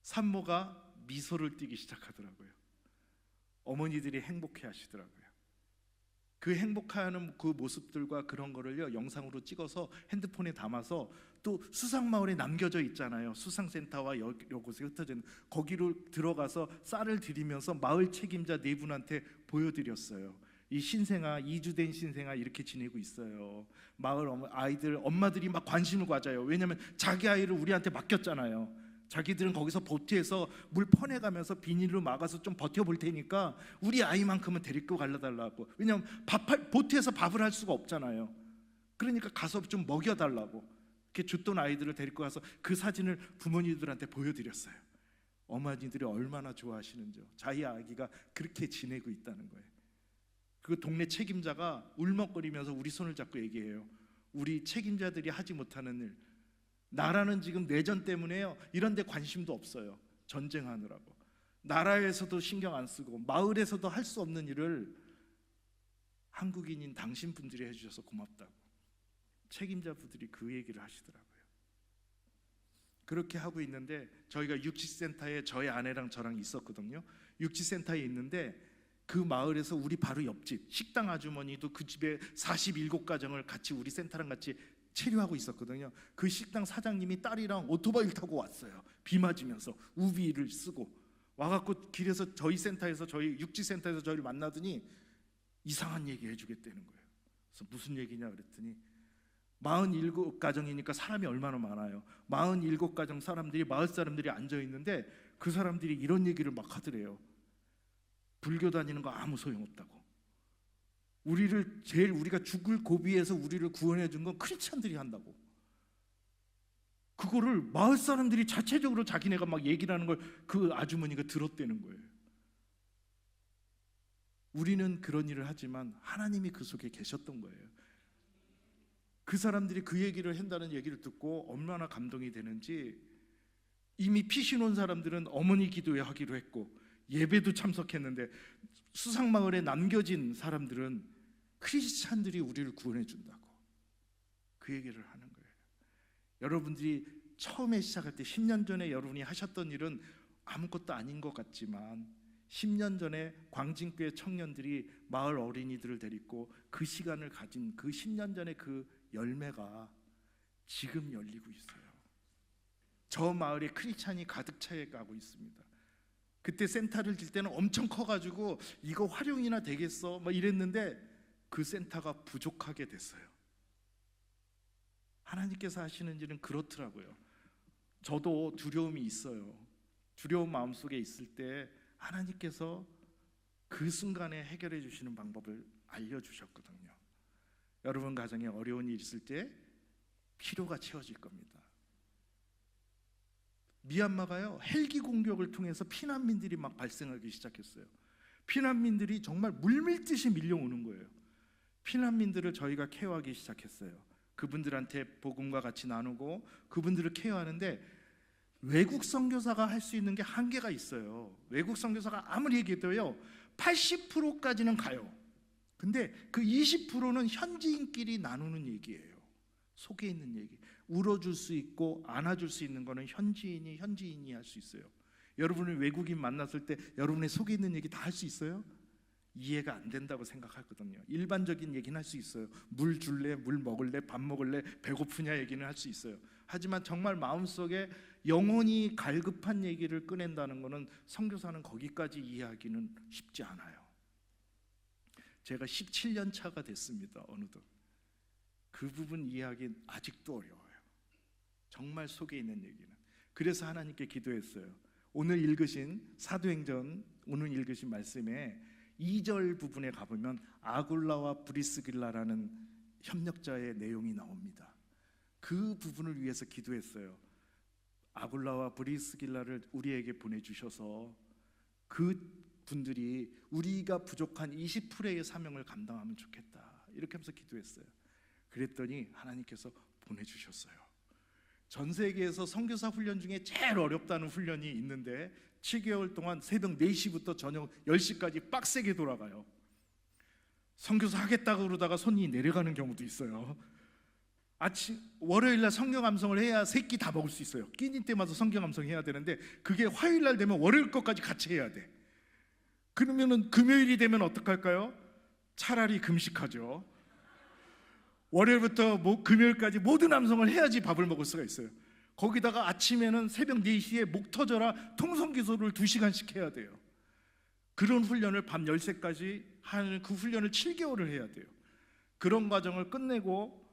산모가 미소를 띠기 시작하더라고요. 어머니들이 행복해 하시더라고요. 그 행복해하는 그 모습들과 그런 거를요 영상으로 찍어서 핸드폰에 담아서 또 수상마을에 남겨져 있잖아요. 수상센터와 이곳에 흩어져 있는 거기로 들어가서 쌀을 드리면서 마을 책임자 네 분한테 보여드렸어요. 이 신생아, 2주 된 신생아 이렇게 지내고 있어요. 마을 아이들 엄마들이 막 관심을 가져요. 왜냐하면 자기 아이를 우리한테 맡겼잖아요. 자기들은 거기서 보트에서 물 퍼내가면서 비닐로 막아서 좀 버텨볼 테니까 우리 아이만큼은 데리고 갈라달라고. 왜냐하면 보트에서 밥을 할 수가 없잖아요. 그러니까 가서 좀 먹여달라고. 이렇게 줬던 아이들을 데리고 가서 그 사진을 부모님들한테 보여드렸어요. 어머니들이 얼마나 좋아하시는지요. 자기 아기가 그렇게 지내고 있다는 거예요. 그 동네 책임자가 울먹거리면서 우리 손을 잡고 얘기해요. 우리 책임자들이 하지 못하는 일, 나라는 지금 내전 때문에요 이런 데 관심도 없어요. 전쟁하느라고 나라에서도 신경 안 쓰고 마을에서도 할 수 없는 일을 한국인인 당신 분들이 해주셔서 고맙다고 책임자분들이 그 얘기를 하시더라고요. 그렇게 하고 있는데 저희가 육지센터에 저희 아내랑 저랑 있었거든요. 육지센터에 있는데 그 마을에서 우리 바로 옆집 식당 아주머니도 그 집에 47가정을 같이 우리 센터랑 같이 치료하고 있었거든요. 그 식당 사장님이 딸이랑 오토바이를 타고 왔어요. 비 맞으면서 우비를 쓰고 와갖고 길에서 저희 센터에서 저희 육지센터에서 저희를 만나더니 이상한 얘기 해주겠다는 거예요. 그래서 무슨 얘기냐 그랬더니 47가정이니까 사람이 얼마나 많아요. 47가정 사람들이 마을 사람들이 앉아있는데 그 사람들이 이런 얘기를 막 하더래요. 불교 다니는 거 아무 소용없다고. 우리가 죽을 고비에서 우리를 구원해 준 건 크리스찬들이 한다고. 그거를 마을 사람들이 자체적으로 자기네가 막 얘기를 하는 걸 그 아주머니가 들었다는 거예요. 우리는 그런 일을 하지만 하나님이 그 속에 계셨던 거예요. 그 사람들이 그 얘기를 한다는 얘기를 듣고 얼마나 감동이 되는지. 이미 피신 온 사람들은 어머니 기도회 하기로 했고 예배도 참석했는데 수상마을에 남겨진 사람들은 크리스찬들이 우리를 구원해 준다고 그 얘기를 하는 거예요. 여러분들이 처음에 시작할 때 10년 전에 여러분이 하셨던 일은 아무것도 아닌 것 같지만 10년 전에 광진교회 청년들이 마을 어린이들을 데리고 그 시간을 가진 그 10년 전에 그 열매가 지금 열리고 있어요. 저 마을에 크리스찬이 가득 차게 가고 있습니다. 그때 센터를 질 때는 엄청 커가지고 이거 활용이나 되겠어 막 이랬는데 그 센터가 부족하게 됐어요. 하나님께서 하시는 일은 그렇더라고요. 저도 두려움이 있어요. 두려운 마음속에 있을 때 하나님께서 그 순간에 해결해 주시는 방법을 알려주셨거든요. 여러분 가정에 어려운 일이 있을 때 필요가 채워질 겁니다. 미얀마가요, 헬기 공격을 통해서 피난민들이 막 발생하기 시작했어요. 피난민들이 정말 물밀듯이 밀려오는 거예요. 피난민들을 저희가 케어하기 시작했어요. 그분들한테 복음과 같이 나누고 그분들을 케어하는데 외국 선교사가 할 수 있는 게 한계가 있어요. 외국 선교사가 아무리 얘기해도요 80%까지는 가요. 근데 그 20%는 현지인끼리 나누는 얘기예요. 속에 있는 얘기. 울어줄 수 있고 안아줄 수 있는 거는 현지인이 할 수 있어요. 여러분이 외국인 만났을 때 여러분의 속에 있는 얘기 다 할 수 있어요? 이해가 안 된다고 생각하거든요. 일반적인 얘기는 할 수 있어요. 물 줄래? 물 먹을래? 밥 먹을래? 배고프냐? 얘기는 할 수 있어요. 하지만 정말 마음속에 영혼이 갈급한 얘기를 꺼낸다는 것은 선교사는 거기까지 이해하기는 쉽지 않아요. 제가 17년 차가 됐습니다. 어느덧 그 부분 이해하기 아직도 어려워요. 정말 속에 있는 얘기는. 그래서 하나님께 기도했어요. 오늘 읽으신 사도행전 오늘 읽으신 말씀에 2절 부분에 가보면 아굴라와 브리스길라라는 협력자의 내용이 나옵니다. 그 부분을 위해서 기도했어요. 아굴라와 브리스길라를 우리에게 보내주셔서 그 분들이 우리가 부족한 20%의 사명을 감당하면 좋겠다, 이렇게 하면서 기도했어요. 그랬더니 하나님께서 보내주셨어요. 전 세계에서 선교사 훈련 중에 제일 어렵다는 훈련이 있는데 7개월 동안 새벽 4시부터 저녁 10시까지 빡세게 돌아가요. 선교사 하겠다고 그러다가 손이 내려가는 경우도 있어요. 월요일날 성경 감성을 해야 3끼 다 먹을 수 있어요. 끼니 때마다 성경 감성 해야 되는데 그게 화요일날 되면 월요일 것까지 같이 해야 돼. 그러면은 금요일이 되면 어떡할까요? 차라리 금식하죠. 월요일부터 금요일까지 모든 암송을 해야지 밥을 먹을 수가 있어요. 거기다가 아침에는 새벽 4시에 목 터져라 통성기도를 2시간씩 해야 돼요. 그런 훈련을 밤 10시까지 하는 그 훈련을 7개월을 해야 돼요. 그런 과정을 끝내고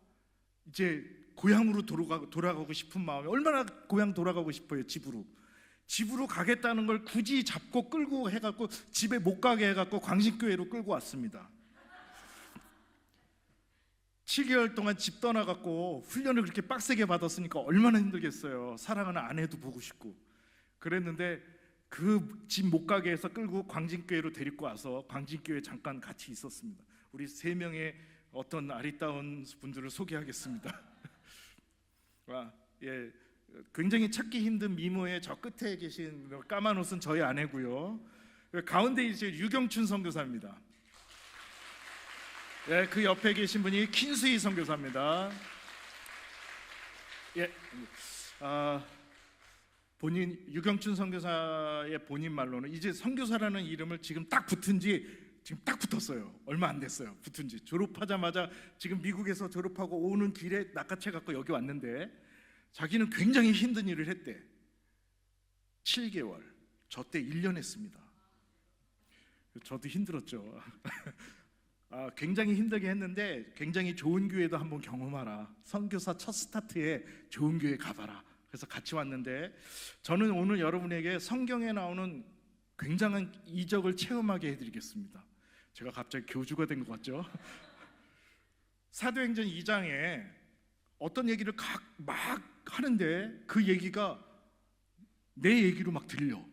이제 고향으로 돌아가고 싶은 마음에, 얼마나 고향 돌아가고 싶어요. 집으로 가겠다는 걸 굳이 잡고 끌고 해갖고 집에 못 가게 해갖고 광신교회로 끌고 왔습니다. 7개월 동안 집 떠나갖고 훈련을 그렇게 빡세게 받았으니까 얼마나 힘들겠어요. 사랑하는 아내도 보고 싶고. 그랬는데 그 집 못 가게 해서 끌고 광진교회로 데리고 와서 광진교회 잠깐 같이 있었습니다. 우리 3명의 어떤 아리따운 분들을 소개하겠습니다. 예, 굉장히 찾기 힘든 미모의 저 끝에 계신 까만 옷은 저희 아내고요. 가운데 이제 유경춘 선교사입니다. 예, 그 옆에 계신 분이 킨수희 선교사입니다. 예, 본인 유경춘 선교사의 본인 말로는 이제 선교사라는 이름을 지금 딱 붙었어요. 얼마 안 됐어요. 붙은지 졸업하자마자 지금 미국에서 졸업하고 오는 길에 낚아채 갖고 여기 왔는데 자기는 굉장히 힘든 일을 했대. 7개월. 저 때 1년 했습니다. 저도 힘들었죠. 굉장히 힘들게 했는데 굉장히 좋은 교회도 한번 경험하라. 선교사 첫 스타트에 좋은 교회 가봐라. 그래서 같이 왔는데 저는 오늘 여러분에게 성경에 나오는 굉장한 이적을 체험하게 해드리겠습니다. 제가 갑자기 교주가 된 것 같죠? 사도행전 2장에 어떤 얘기를 막 하는데 그 얘기가 내 얘기로 막 들려.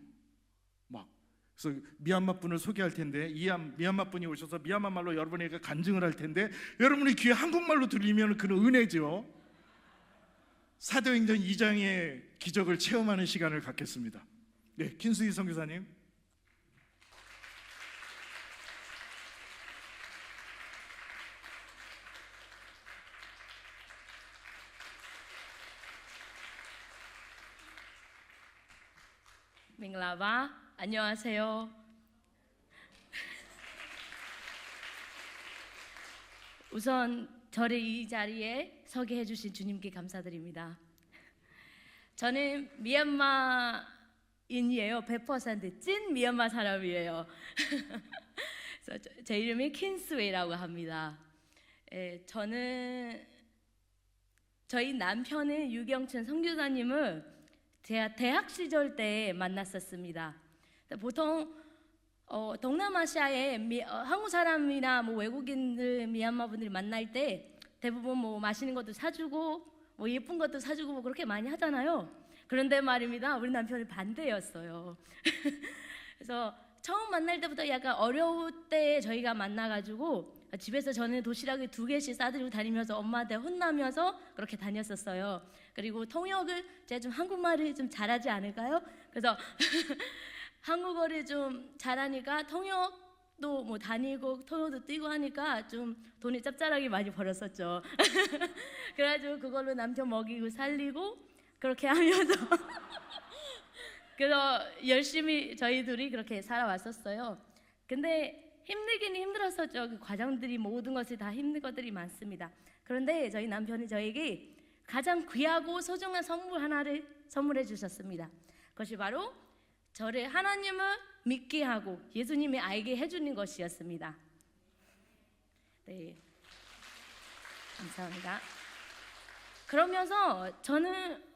그래서 미얀마 분을 소개할 텐데 미얀마 분이 오셔서 미얀마 말로 여러분에게 간증을 할 텐데 여러분이 귀에 한국말로 들리면 그는 은혜죠. 사도행전 2장의 기적을 체험하는 시간을 갖겠습니다. 네, 킨수희 선교사님. 밍라바, 안녕하세요. 우선 저를 이 자리에 서게 해주신 주님께 감사드립니다. 저는 미얀마인이에요. 100%찐 미얀마 사람이에요. 그래서 제 이름이 킨스웨이라고 합니다. 저는 저희 남편은 유경춘 선교사님을 제가 대학 시절 때 만났었습니다. 보통 동남아시아에 한국 사람이나 뭐 외국인들 미얀마 분들이 만날 때 대부분 뭐 맛있는 것도 사주고 뭐 예쁜 것도 사주고 뭐 그렇게 많이 하잖아요. 그런데 말입니다, 우리 남편이 반대였어요. 그래서 처음 만날 때부터 약간 어려울 때 저희가 만나가지고 집에서 저는 도시락을 2개씩 싸들고 다니면서 엄마한테 혼나면서 그렇게 다녔었어요. 그리고 통역을 제가 좀 한국말을 좀 잘하지 않을까요? 그래서 한국어를 좀 잘하니까 통역도 뭐 다니고 통역도 뛰고 하니까 좀 돈이 짭짤하게 많이 벌었었죠. 그래가지고 그걸로 남편 먹이고 살리고 그렇게 하면서 그래서 열심히 저희 둘이 그렇게 살아왔었어요. 근데 힘들긴 힘들었었죠. 그 과정들이 모든 것이 다 힘든 것들이 많습니다. 그런데 저희 남편이 저에게 가장 귀하고 소중한 선물 하나를 선물해 주셨습니다. 그것이 바로 저를 하나님을 믿게 하고 예수님을 알게 해주는 것이었습니다. 네, 감사합니다. 그러면서 저는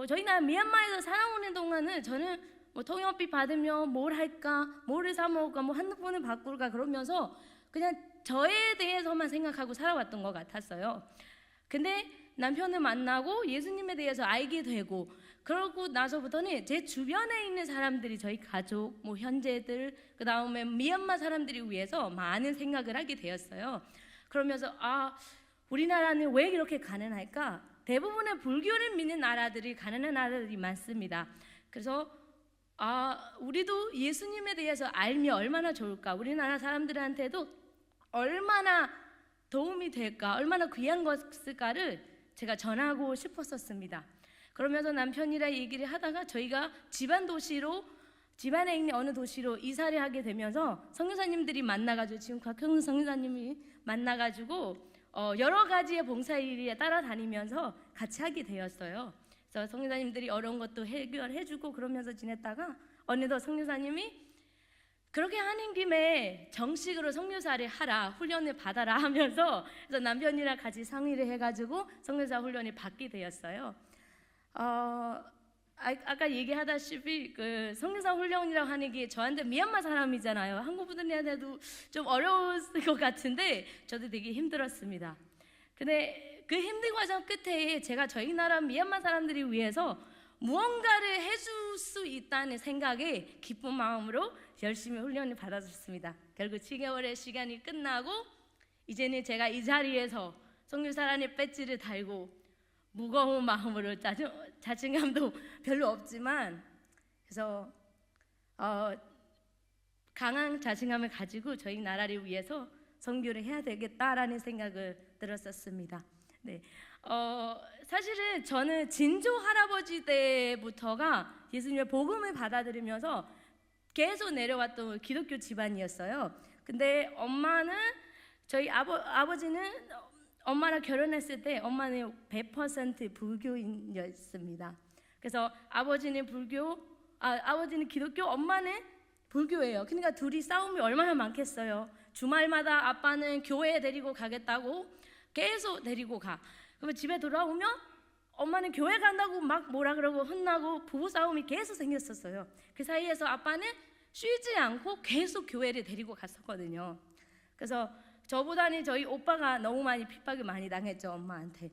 저희가 미얀마에서 살아오는 동안은 저는 뭐 통역비 받으면 뭘 할까, 뭐를 사 먹을까, 뭐 핸드폰을 바꿀까 그러면서 그냥 저에 대해서만 생각하고 살아왔던 것 같았어요. 근데 남편을 만나고 예수님에 대해서 알게 되고 그러고 나서부터는 제 주변에 있는 사람들이 저희 가족, 뭐 형제들, 그 다음에 미얀마 사람들을 위해서 많은 생각을 하게 되었어요. 그러면서 우리나라는 왜 이렇게 가난할까? 대부분의 불교를 믿는 나라들이 가난한 나라들이 많습니다. 그래서 우리도 예수님에 대해서 알면 얼마나 좋을까? 우리나라 사람들한테도 얼마나 도움이 될까? 얼마나 귀한 것일까를 제가 전하고 싶었었습니다. 그러면서 남편이랑 얘기를 하다가 저희가 집안에 있는 어느 도시로 이사를 하게 되면서 선교사님들이 만나가지고 지금 곽형준 선교사님이 만나가지고 여러 가지의 봉사일에 따라다니면서 같이 하게 되었어요. 그래서 선교사님들이 어려운 것도 해결해주고 그러면서 지냈다가 어느덧 선교사님이 그렇게 하는 김에 정식으로 선교사를 하라, 훈련을 받아라 하면서 그래서 남편이랑 같이 상의를 해가지고 선교사 훈련을 받게 되었어요. 아까 얘기하다시피 그 선교사 훈련이라고 하는 게 저한테 미얀마 사람이잖아요. 한국 분들한테도 좀 어려울 것 같은데 저도 되게 힘들었습니다. 근데 그 힘든 과정 끝에 제가 저희 나라 미얀마 사람들을 위해서 무언가를 해줄 수 있다는 생각에 기쁜 마음으로 열심히 훈련을 받았습니다. 결국 7개월의 시간이 끝나고 이제는 제가 이 자리에서 선교사라는 배지를 달고 무거운 마음으로 자신감도 별로 없지만 그래서 강한 자신감을 가지고 저희 나라를 위해서 선교를 해야 되겠다라는 생각을 들었었습니다. 네, 사실은 저는 진조 할아버지 때부터가 예수님의 복음을 받아들이면서 계속 내려왔던 기독교 집안이었어요. 근데 엄마는 저희 아버지는 엄마랑 결혼했을 때 엄마는 100% 불교인이었습니다. 그래서 아버지는 기독교, 엄마는 불교예요. 그러니까 둘이 싸움이 얼마나 많겠어요. 주말마다 아빠는 교회에 데리고 가겠다고 계속 데리고 가. 그러면 집에 돌아오면 엄마는 교회 간다고 막 뭐라 그러고 혼나고 부부싸움이 계속 생겼었어요. 그 사이에서 아빠는 쉬지 않고 계속 교회를 데리고 갔었거든요. 그래서 저보다는 저희 오빠가 너무 많이 핍박을 많이 당했죠, 엄마한테.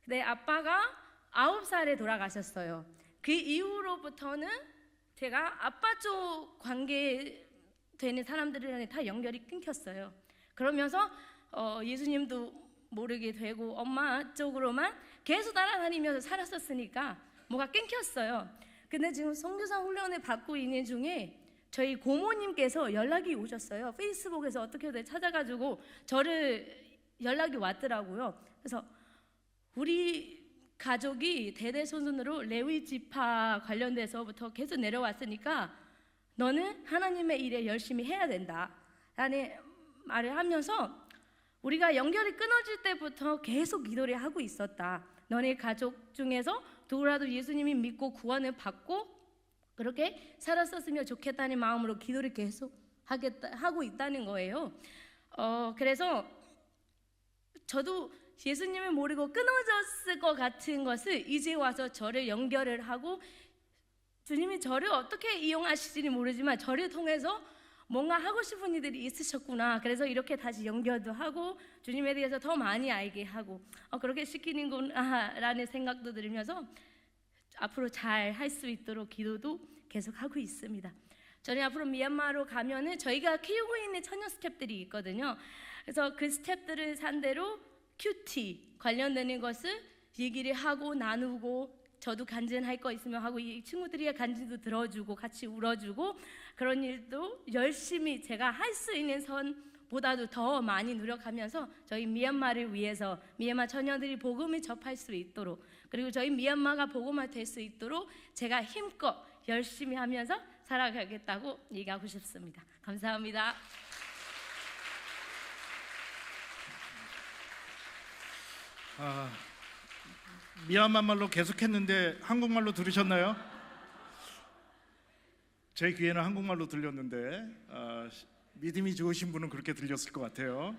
근데 아빠가 9살에 돌아가셨어요. 그 이후로부터는 제가 아빠 쪽 관계 되는 사람들이랑 다 연결이 끊겼어요. 그러면서 예수님도 모르게 되고 엄마 쪽으로만 계속 따라다니면서 살았었으니까 뭐가 끊겼어요. 근데 지금 선교사 훈련을 받고 있는 중에 저희 고모님께서 연락이 오셨어요. 페이스북에서 어떻게든 찾아가지고 저를 연락이 왔더라고요. 그래서 우리 가족이 대대손손으로 레위 지파 관련돼서부터 계속 내려왔으니까 너는 하나님의 일에 열심히 해야 된다 라는 말을 하면서 우리가 연결이 끊어질 때부터 계속 기도를 하고 있었다. 너네 가족 중에서 누구라도 예수님이 믿고 구원을 받고 그렇게 살았었으면 좋겠다는 마음으로 기도를 계속 하고 있다는 거예요. 그래서 저도 예수님을 모르고 끊어졌을 것 같은 것을 이제 와서 저를 연결을 하고 주님이 저를 어떻게 이용하실지는 모르지만 저를 통해서 뭔가 하고 싶은 일들이 있으셨구나. 그래서 이렇게 다시 연결도 하고 주님에 대해서 더 많이 알게 하고 그렇게 시키는구나라는 생각도 들으면서 앞으로 잘 할 수 있도록 기도도 계속 하고 있습니다. 저는 앞으로 미얀마로 가면은 저희가 키우고 있는 처녀 스텝들이 있거든요. 그래서 그 스텝들을 상대로 큐티 관련되는 것을 얘기를 하고 나누고 저도 간증할 거 있으면 하고 이 친구들이 간증도 들어주고 같이 울어주고 그런 일도 열심히 제가 할 수 있는 선보다도 더 많이 노력하면서 저희 미얀마를 위해서 미얀마 처녀들이 복음을 접할 수 있도록 그리고 저희 미얀마가 복음화 될 수 있도록 제가 힘껏 열심히 하면서 살아가겠다고 얘기하고 싶습니다. 감사합니다. 미얀마 말로 계속했는데 한국말로 들으셨나요? 제 귀에는 한국말로 들렸는데 믿음이 좋으신 분은 그렇게 들렸을 것 같아요.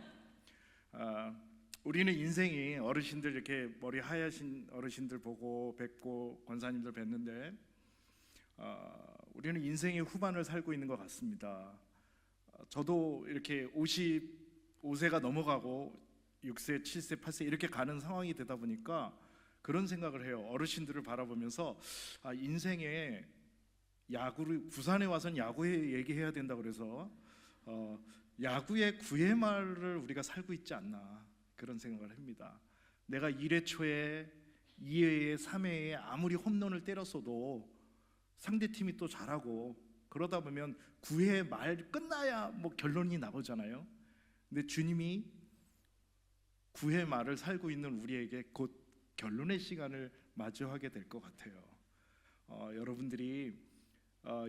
우리는 인생이 어르신들 이렇게 머리 하얘신 어르신들 보고 뵙고 권사님들 뵙는데 우리는 인생의 후반을 살고 있는 것 같습니다. 저도 이렇게 55세가 넘어가고 6세, 7세, 8세 이렇게 가는 상황이 되다 보니까 그런 생각을 해요. 어르신들을 바라보면서 인생에 야구를 부산에 와서는 야구에 얘기해야 된다 그래서 야구의 9회 말을 우리가 살고 있지 않나 그런 생각을 합니다. 내가 1회 초에 2회에 3회에 아무리 홈런을 때렸어도 상대팀이 또 잘하고 그러다 보면 9회 말 끝나야 뭐 결론이 나오잖아요. 근데 주님이 9회 말을 살고 있는 우리에게 곧 결론의 시간을 마주하게 될 것 같아요. 여러분들이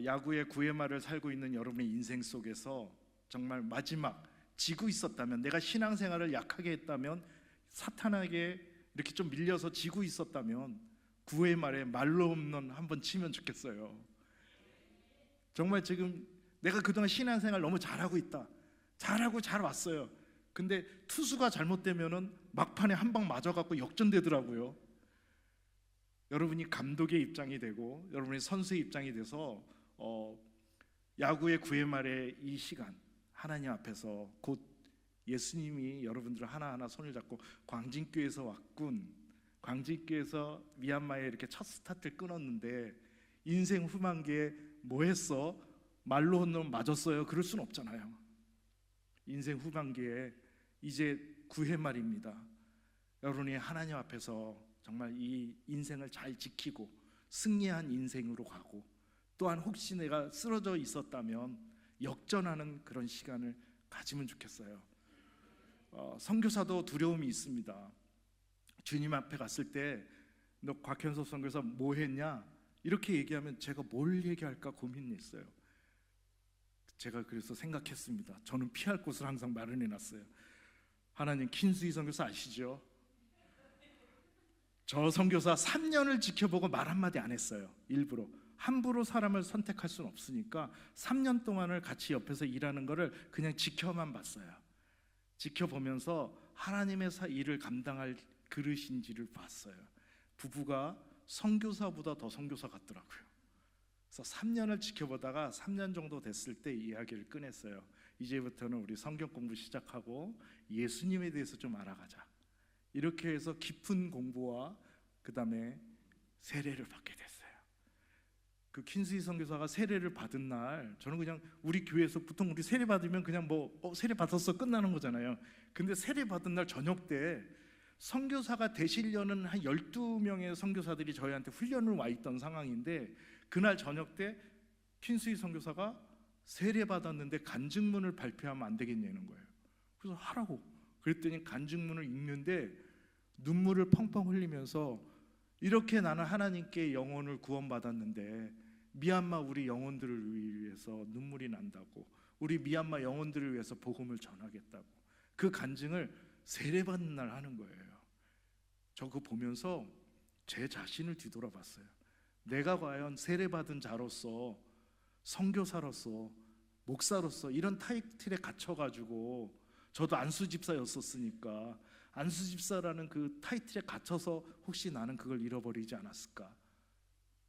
야구의 9회 말을 살고 있는 여러분의 인생 속에서 정말 마지막 지고 있었다면 내가 신앙생활을 약하게 했다면 사탄에게 이렇게 좀 밀려서 지고 있었다면 9회 말에 말로 홈런 한번 치면 좋겠어요. 정말 지금 내가 그동안 신앙생활 너무 잘하고 있다. 잘하고 잘 왔어요. 근데 투수가 잘못되면은 막판에 한 방 맞아갖고 역전되더라고요. 여러분이 감독의 입장이 되고 여러분이 선수의 입장이 돼서 야구의 9회 말의 이 시간 하나님 앞에서 곧 예수님이 여러분들을 하나하나 손을 잡고 광진교회에서 왔군. 광진교회에서 미얀마에 이렇게 첫 스타트를 끊었는데 인생 후반기에 뭐 했어? 말로 홈런 맞았어요. 그럴 순 없잖아요. 인생 후반기에 이제 9회 말입니다. 여러분이 하나님 앞에서 정말 이 인생을 잘 지키고 승리한 인생으로 가고 또한 혹시 내가 쓰러져 있었다면 역전하는 그런 시간을 가지면 좋겠어요. 선교사도 두려움이 있습니다. 주님 앞에 갔을 때 너 곽현섭 선교사 뭐 했냐? 이렇게 얘기하면 제가 뭘 얘기할까 고민했어요. 제가 그래서 생각했습니다. 저는 피할 곳을 항상 마련해 놨어요. 하나님 킨수희 선교사 아시죠? 저 선교사 3년을 지켜보고 말 한마디 안 했어요. 일부러 함부로 사람을 선택할 수는 없으니까 3년 동안을 같이 옆에서 일하는 거를 그냥 지켜만 봤어요. 지켜보면서 하나님의 일을 감당할 그릇인지를 봤어요. 부부가 선교사보다 더 선교사 같더라고요. 그래서 3년을 지켜보다가 3년 정도 됐을 때 이야기를 꺼냈어요. 이제부터는 우리 성경 공부 시작하고 예수님에 대해서 좀 알아가자. 이렇게 해서 깊은 공부와 그 다음에 세례를 받게 됐어요. 그 킨스히 선교사가 세례를 받은 날 저는 그냥 우리 교회에서 보통 우리 세례 받으면 그냥 세례 받았어 끝나는 거잖아요. 근데 세례 받은 날 저녁 때 선교사가 되시려는 한 12명의 선교사들이 저희한테 훈련을 와 있던 상황인데 그날 저녁 때 킨스히 선교사가 세례 받았는데 간증문을 발표하면 안 되겠냐는 거예요. 그래서 하라고 그랬더니 간증문을 읽는데 눈물을 펑펑 흘리면서 이렇게 나는 하나님께 영혼을 구원받았는데 미얀마 우리 영혼들을 위해서 눈물이 난다고 우리 미얀마 영혼들을 위해서 복음을 전하겠다고 그 간증을 세례받는 날 하는 거예요. 저 그거 보면서 제 자신을 뒤돌아봤어요. 내가 과연 세례받은 자로서, 선교사로서, 목사로서 이런 타이틀에 갇혀가지고, 저도 안수집사였었으니까 안수집사라는 그 타이틀에 갇혀서 혹시 나는 그걸 잃어버리지 않았을까,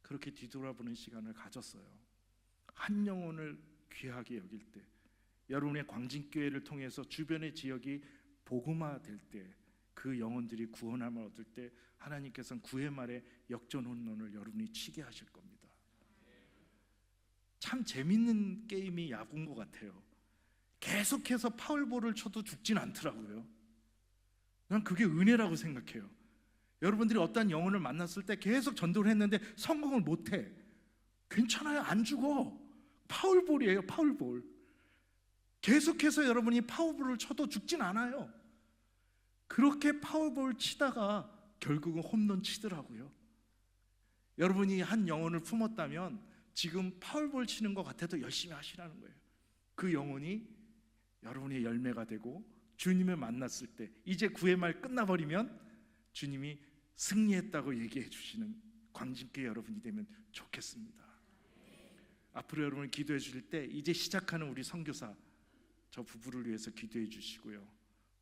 그렇게 뒤돌아보는 시간을 가졌어요. 한 영혼을 귀하게 여길 때, 여러분의 광진교회를 통해서 주변의 지역이 복음화될 때, 그 영혼들이 구원함을 얻을 때 하나님께서는 9회 말에 역전 홈런을 여러분이 치게 하실 겁니다. 참 재밌는 게임이 야구인 것 같아요. 계속해서 파울볼을 쳐도 죽진 않더라고요. 난 그게 은혜라고 생각해요. 여러분들이 어떤 영혼을 만났을 때 계속 전도를 했는데 성공을 못해, 괜찮아요, 안 죽어. 파울볼이에요, 파울볼. 계속해서 여러분이 파울볼을 쳐도 죽진 않아요. 그렇게 파울볼 치다가 결국은 홈런 치더라고요. 여러분이 한 영혼을 품었다면 지금 파울볼 치는 것 같아도 열심히 하시라는 거예요. 그 영혼이 여러분의 열매가 되고 주님을 만났을 때, 이제 9회 말 끝나버리면 주님이 승리했다고 얘기해 주시는 광진교회 여러분이 되면 좋겠습니다. 앞으로 여러분을 기도해 주실 때 이제 시작하는 우리 선교사 저 부부를 위해서 기도해 주시고요.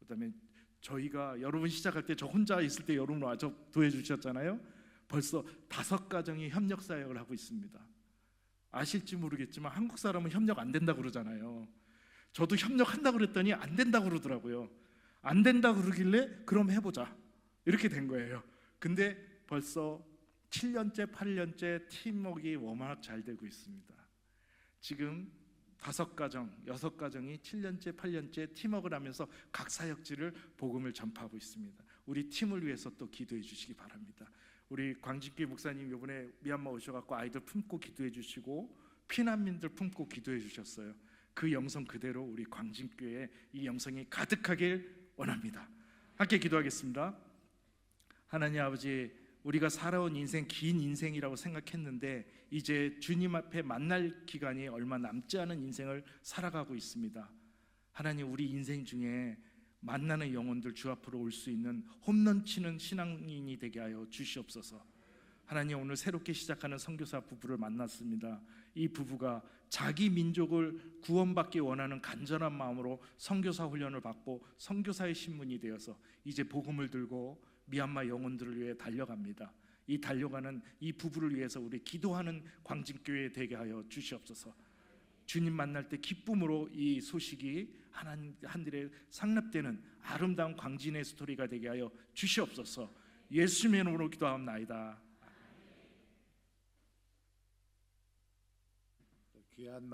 그다음에 저희가 여러분 시작할 때 저 혼자 있을 때 여러분 와서 도와해 주셨잖아요. 벌써 5가정이 협력 사역을 하고 있습니다. 아실지 모르겠지만 한국 사람은 협력 안 된다고 그러잖아요. 저도 협력한다고 그랬더니 안 된다고 그러더라고요. 안 된다고 그러길래 그럼 해보자, 이렇게 된 거예요. 근데 벌써 7년째 8년째 팀워크가 워낙 잘 되고 있습니다. 지금 5가정 6가정이 7년째 8년째 팀워크를 하면서 각 사역지를 복음을 전파하고 있습니다. 우리 팀을 위해서 또 기도해 주시기 바랍니다. 우리 광진교회 목사님 이번에 미얀마 오셔갖고 아이들 품고 기도해 주시고 피난민들 품고 기도해 주셨어요. 그 영성 그대로 우리 광진교회에 이 영성이 가득하길 원합니다. 함께 기도하겠습니다. 하나님 아버지, 우리가 살아온 인생 긴 인생이라고 생각했는데 이제 주님 앞에 만날 기간이 얼마 남지 않은 인생을 살아가고 있습니다. 하나님, 우리 인생 중에 만나는 영혼들 주 앞으로 올 수 있는 홈런 치는 신앙인이 되게 하여 주시옵소서. 하나님, 오늘 새롭게 시작하는 선교사 부부를 만났습니다. 이 부부가 자기 민족을 구원받기 원하는 간절한 마음으로 선교사 훈련을 받고 선교사의 신분이 되어서 이제 복음을 들고 미얀마 영혼들을 위해 달려갑니다. 이 달려가는 이 부부를 위해서 우리 기도하는 광진교회 되게 하여 주시옵소서. 주님 만날 때 기쁨으로 이 소식이 하늘에 상납되는 아름다운 광진의 스토리가 되게 하여 주시옵소서. 예수님의 이름으로 기도하옵나이다. 귀한